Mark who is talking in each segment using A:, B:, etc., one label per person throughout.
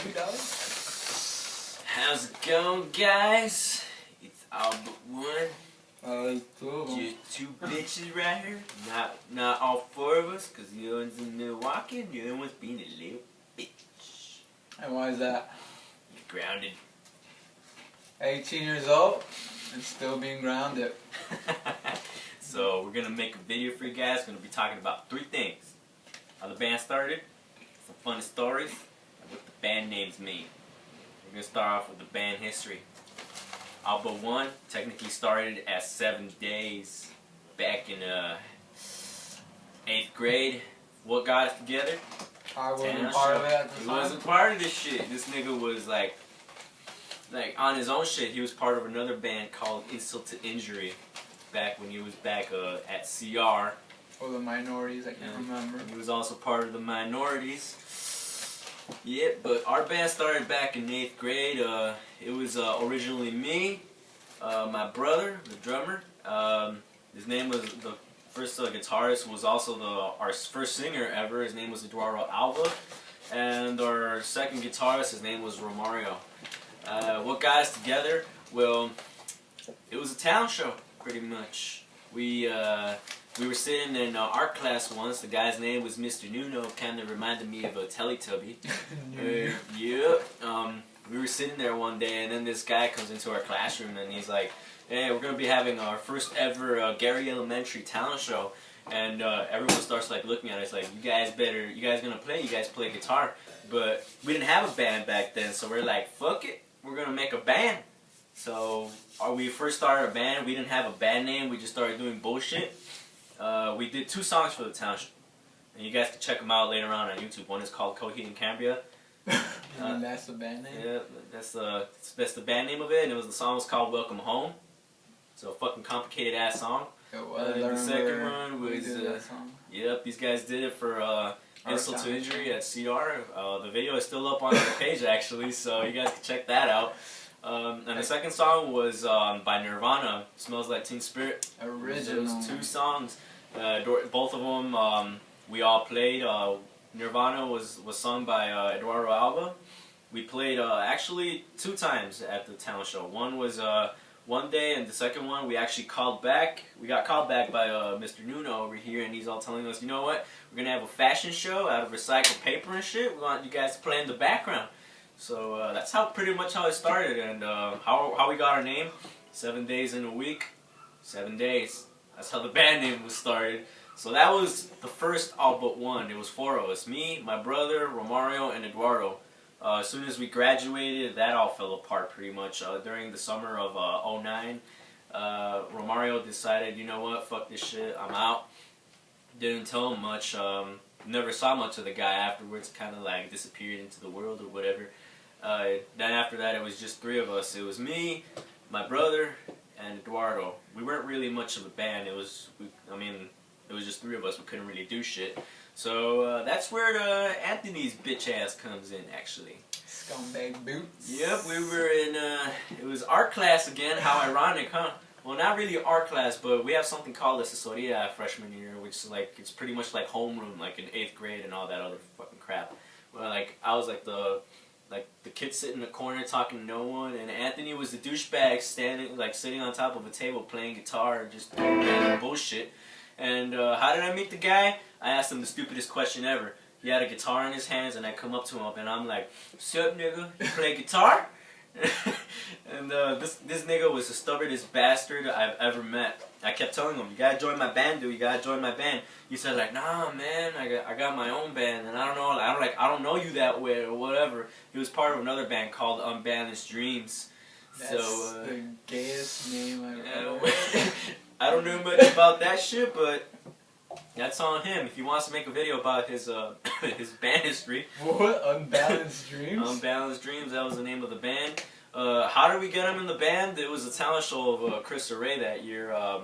A: $2.
B: How's it going, guys? It's all but one.
A: Two of them.
B: Just two bitches right here. Not all four of us, because the other one's in Milwaukee and the other one's being a little bitch.
A: And why is that?
B: You're grounded.
A: 18 years old and still being grounded.
B: So we're gonna make a video for you guys. We're gonna be talking about three things: how the band started, some funny stories, and what the band names mean. We're gonna start off with the band history. Alba 1 technically started at 7 Days back in 8th grade. What got us together?
A: I wasn't part of it at the
B: He
A: time.
B: wasn't part of this shit. This nigga was like on his own shit. He was part of another band called Insult to Injury back when he was back at CR.
A: Or the minorities, I can't remember.
B: He was also part of the minorities. Yeah, but our band started back in 8th grade. It was originally me, my brother, the drummer. His name was the first guitarist, was also our first singer ever. His name was Eduardo Alba. And our second guitarist, his name was Romario. What got us together? Well, it was a talent show, pretty much. We were sitting in art class once. The guy's name was Mr. Nuno. Kind of reminded me of a Teletubby. We were sitting there one day, and then this guy comes into our classroom, and he's like, "Hey, we're gonna be having our first ever Gary Elementary talent show." And everyone starts like looking at us like, you guys gonna play? You guys play guitar? But we didn't have a band back then, so we're like, fuck it, we're gonna make a band. So we first started a band. We didn't have a band name. We just started doing bullshit. We did 2 songs for the town show, and you guys can check them out later on YouTube. One is called Coheed and Cambria.
A: And that's the band name?
B: Yeah, that's the band name of it, and the song was called Welcome Home. So a fucking complicated ass song.
A: It was.
B: The second one was
A: that song.
B: Yep, these guys did it for Insult to Injury at CR. The video is still up on the page actually, so you guys can check that out. And the second song was by Nirvana, Smells Like Teen Spirit.
A: Original.
B: Those 2 songs. Both of them we all played. Nirvana was sung by Eduardo Alba. We played actually 2 times at the talent show. One was one day, and the second one we actually called back. We got called back by Mr. Nuno over here, and he's all telling us, you know what? We're gonna have a fashion show out of recycled paper and shit. We want you guys to play in the background. So that's pretty much how it started, and how we got our name. 7 days in a week, 7 days. That's how the band name was started. So that was the first all but one. It was 4 of us: me, my brother, Romario, and Eduardo. As soon as we graduated, that all fell apart pretty much. During the summer of '09, Romario decided, you know what, fuck this shit, I'm out. Didn't tell him much. Never saw much of the guy afterwards. Kind of like disappeared into the world or whatever. Then after that, it was just 3 of us. It was me, my brother, and Eduardo. We weren't really much of a band. It was just 3 of us. We couldn't really do shit. So that's where Anthony's bitch ass comes in, actually.
A: Scumbag boots.
B: Yep, we were in, it was art class again. How ironic, huh? Well, not really art class, but we have something called asesoria freshman year, which is like, it's pretty much like homeroom, like in 8th grade and all that other fucking crap. Well, like, I was like the kid sitting in the corner talking to no one, and Anthony was the douchebag sitting on top of a table playing guitar, just random bullshit. And how did I meet the guy? I asked him the stupidest question ever. He had a guitar in his hands, and I come up to him, and I'm like, "What's up, nigga? You play guitar?" And this nigga was the stubbornest bastard I've ever met. I kept telling him, "You gotta join my band, dude. You gotta join my band." He said like, "Nah, man, I got my own band, and I don't know you that way or whatever." He was part of another band called Unbalanced Dreams.
A: That's
B: so,
A: the gayest name I've ever heard.
B: I don't know much about that shit, but that's on him. If he wants to make a video about his his band history.
A: What? Unbalanced Dreams?
B: Unbalanced Dreams, that was the name of the band. How did we get him in the band? It was a talent show of Chris Array that year. I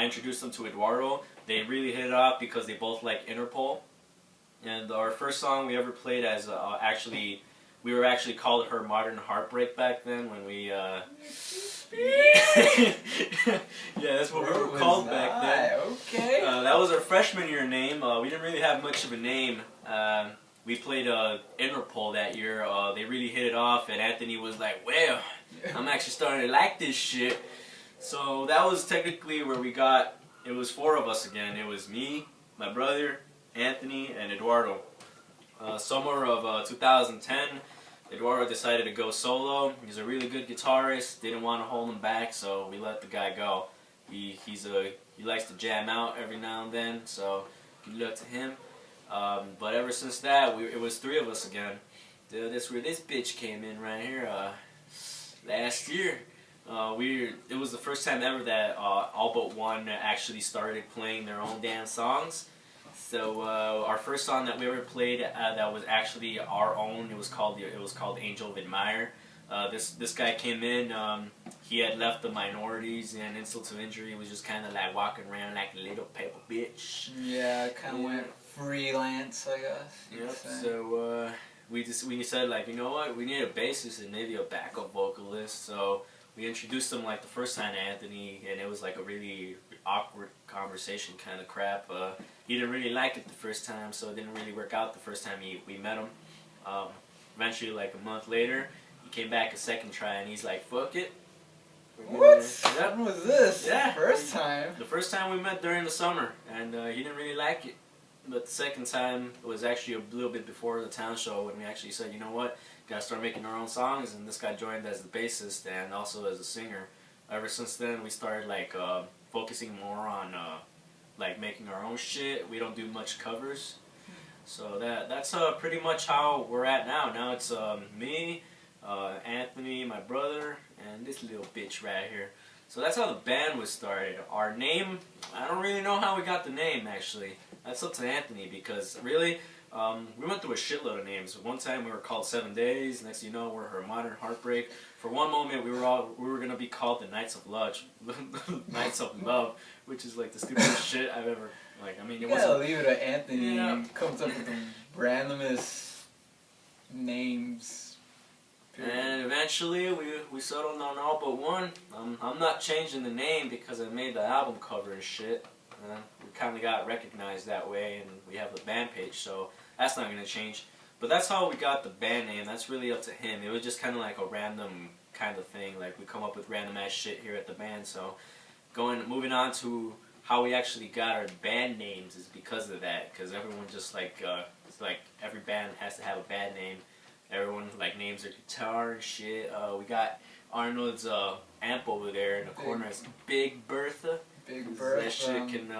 B: introduced them to Eduardo. They really hit it off because they both like Interpol. And our first song we ever played as we were actually called Her Modern Heartbreak back then when we yeah, that's what we were called back then.
A: Okay.
B: That was our freshman year name. We didn't really have much of a name. we played Interpol that year. They really hit it off, and Anthony was like, "Well, I'm actually starting to like this shit." So that was technically where we got. It was 4 of us again. It was me, my brother, Anthony, and Eduardo. Summer of 2010, Eduardo decided to go solo. He's a really good guitarist. Didn't want to hold him back, so we let the guy go. He likes to jam out every now and then, so good luck to him. But ever since that, it was 3 of us again. Dude, that's where this bitch came in right here. Last year, it was the first time ever that all but one actually started playing their own damn songs. So our first song that we ever played that was actually our own. It was called Angel of Admire. This guy came in. He had left the Minorities and Insult to Injury. He was just kind of like walking around like a little paper bitch.
A: Yeah, kind of went freelance, I guess.
B: Yep. So we decided, like, you know what, we need a bassist and maybe a backup vocalist. So we introduced him like the first time to Anthony, and it was like a really awkward conversation kind of crap. He didn't really like it the first time, so it didn't really work out the first time we met him. Eventually, like a month later, he came back a second try, and he's like, "Fuck it."
A: What?
B: Yep.
A: When was this?
B: Yeah.
A: First time?
B: The first time we met during the summer, and he didn't really like it. But the second time was actually a little bit before the town show when we actually said, you know what, gotta start making our own songs, and this guy joined as the bassist and also as a singer. Ever since then, we started like focusing more on like making our own shit. We don't do much covers, so that's pretty much how we're at now. Now it's me, Anthony, my brother, and this little bitch right here. So that's how the band was started. Our name, I don't really know how we got the name actually. That's up to Anthony because really, we went through a shitload of names. One time we were called 7 Days. Next thing you know, we're Her Modern Heartbreak. For one moment, we were gonna be called the Knights of Love, Knights of Love, which is like the stupidest shit I've ever like. I mean, it
A: You gotta
B: wasn't.
A: leave it to Anthony.
B: Yeah.
A: He comes up with the randomest names.
B: And eventually, we settled on all but one. I'm not changing the name because I made the album cover and shit. We kind of got recognized that way, and we have the band page, so that's not going to change. But that's how we got the band name. That's really up to him. It was just kind of like a random kind of thing. Like, we come up with random ass shit here at the band. So moving on to how we actually got our band names is because of that. Because everyone just like, it's like every band has to have a band name. Everyone like names their guitar and shit. We got Arnold's amp over there in the corner. It's Big Bertha.
A: Big Bertha.
B: That shit can.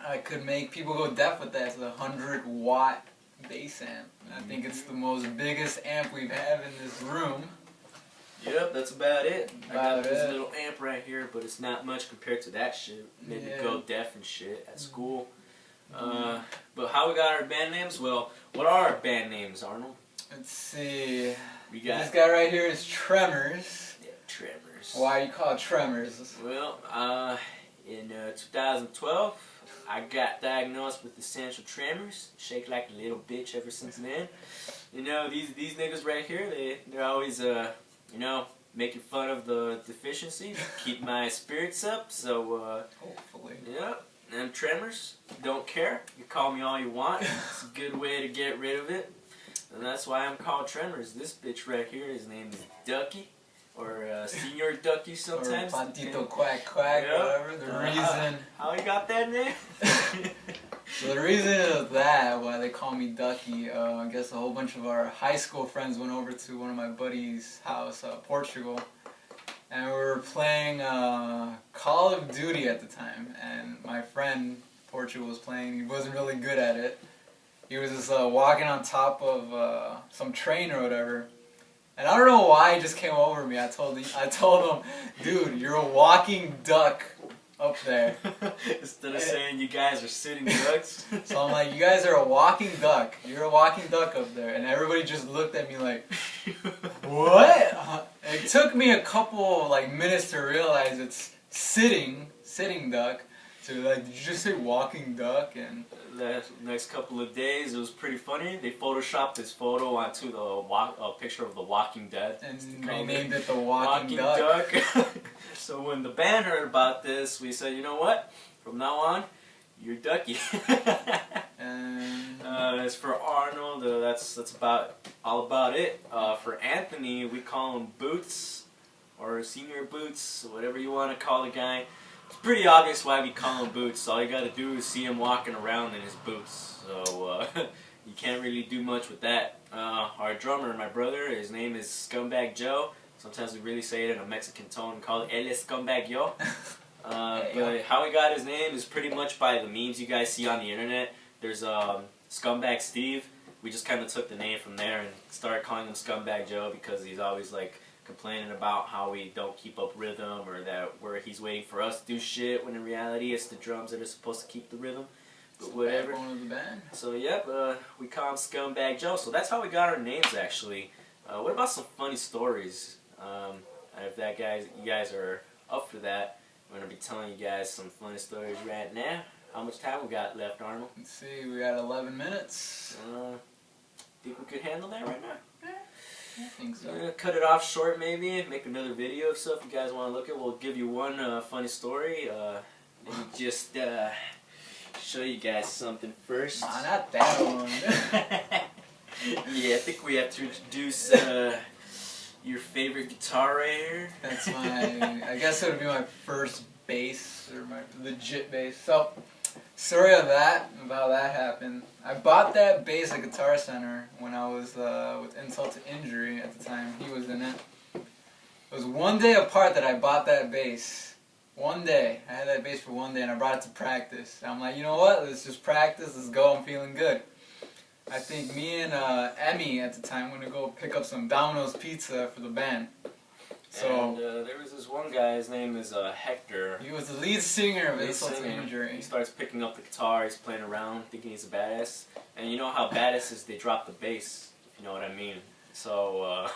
A: I could make people go deaf with that. It's a 100-watt bass amp. I think it's the most biggest amp we've had in this room.
B: Yep, that's about it. I got
A: About
B: this
A: it.
B: little amp right here, but it's not much compared to that shit. Made me
A: Yeah.
B: go deaf and shit at school. But how we got our band names? Well, what are our band names, Arnold?
A: Let's see.
B: We got
A: This guy right here is Tremors.
B: Tremors.
A: Why you call it Tremors?
B: Well, in 2012, I got diagnosed with essential tremors. Shake like a little bitch ever since then. You know, these niggas right here, they're always you know, making fun of the deficiency, keep my spirits up. So
A: Hopefully.
B: yep. And tremors, don't care. You call me all you want. It's a good way to get rid of it. And that's why I'm called Tremors. This bitch right here, his name is Ducky. Or Senior Ducky sometimes.
A: Or Patito Quack Quack,
B: Yep.
A: whatever. The reason.
B: How you got that name?
A: So the reason of that, why they call me Ducky, I guess a whole bunch of our high school friends went over to one of my buddies' house, Portugal. And we were playing Call of Duty at the time, and my friend Portugal was playing. He wasn't really good at it. He was just walking on top of some train or whatever, and I don't know why he just came over me. I told him, dude, you're a walking duck up there.
B: Instead of saying you guys are sitting ducks.
A: So I'm like, you guys are a walking duck. You're a walking duck up there, and everybody just looked at me like, what? It took me a couple like minutes to realize it's sitting duck. So like, did you just say walking duck? And
B: The next couple of days, it was pretty funny. They photoshopped this photo onto the picture of the Walking Dead.
A: and
B: Called
A: renamed it the walking duck.
B: Duck. So when the band heard about this, we said, you know what? From now on, You're Ducky.
A: And
B: As for Arnold, that's about all about it. For Anthony, we call him Boots, or Senior Boots, whatever you want to call the guy. It's pretty obvious why we call him Boots. All you got to do is see him walking around in his boots. So you can't really do much with that. Our drummer, my brother, his name is Scumbag Joe. Sometimes we really say it in a Mexican tone and call it El Scumbag Yo. But how he got his name is pretty much by the memes you guys see on the internet. There's Scumbag Steve. We just kind of took the name from there and started calling him Scumbag Joe because he's always like complaining about how we don't keep up rhythm, or that he's waiting for us to do shit, when in reality it's the drums that are supposed to keep the rhythm. But whatever.
A: backbone of the band.
B: So yep, we call him Scumbag Joe. So that's how we got our names actually. What about some funny stories? If you guys are up for that, I'm gonna be telling you guys some funny stories right now. How much time we got left, Arnold?
A: Let's see, we got 11 minutes.
B: Think we could handle that right now?
A: I think so.
B: We're gonna cut it off short maybe, make another video of stuff you guys want to look at. We'll give you one funny story. Maybe just show you guys something first.
A: Not that one.
B: Yeah, I think we have to introduce your favorite guitar right here.
A: That's I guess it would be my first bass, or my legit bass. So, story of about that happened. I bought that bass at Guitar Center when I was with Insult to Injury at the time. He was in it. It was one day apart that I bought that bass. One day. I had that bass for one day and I brought it to practice. And I'm like, you know what? Let's just practice. Let's go. I'm feeling good. I think me and Emmy at the time were going to go pick up some Domino's pizza for the band. So,
B: and there was this one guy, his name is Hector.
A: He was the lead singer of Insult to Injury.
B: He starts picking up the guitar, he's playing around, thinking he's a badass. And you know how badasses, they drop the bass, if you know what I mean. So,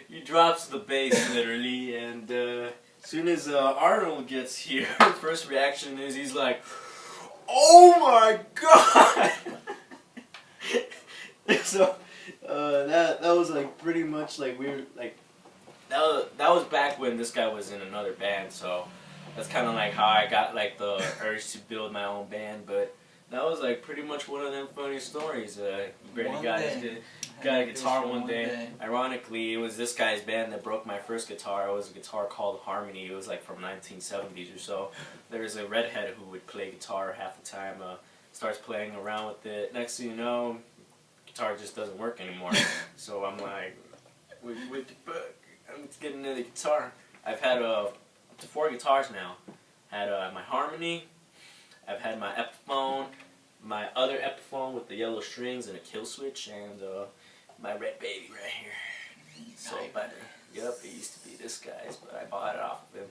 B: he drops the bass, literally, and as soon as Arnold gets here, the first reaction is he's like, "Oh my god!" So, that was like pretty much like weird, like, that was back when this guy was in another band, so that's kind of like how I got like the urge to build my own band. But that was like pretty much one of them funny stories. Brady got a guitar one day. Ironically, it was this guy's band that broke my first guitar. It was a guitar called Harmony. It was like from 1970s or so. There was a redhead who would play guitar half the time. Starts playing around with it. Next thing you know, guitar just doesn't work anymore. So I'm like, what the fuck? Let's get another guitar. I've had up to 4 guitars now. Had my Harmony, I've had my Epiphone, my other Epiphone with the yellow strings and a kill switch, and my Red Baby right here. So, but yep, it used to be this guy's, but I bought it off of him.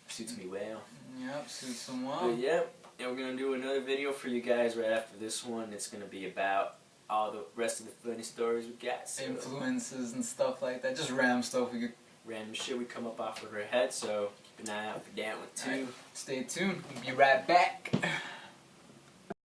B: Suits me well.
A: Yep, suits him well.
B: But yep, and we're gonna do another video for you guys right after this one. It's gonna be about all the rest of the funny stories we got. So
A: influences and stuff like that. Just random stuff we could.
B: Random shit we come up off of our head. So keep an eye out for that one too.
A: Right. Stay tuned. We'll be right back.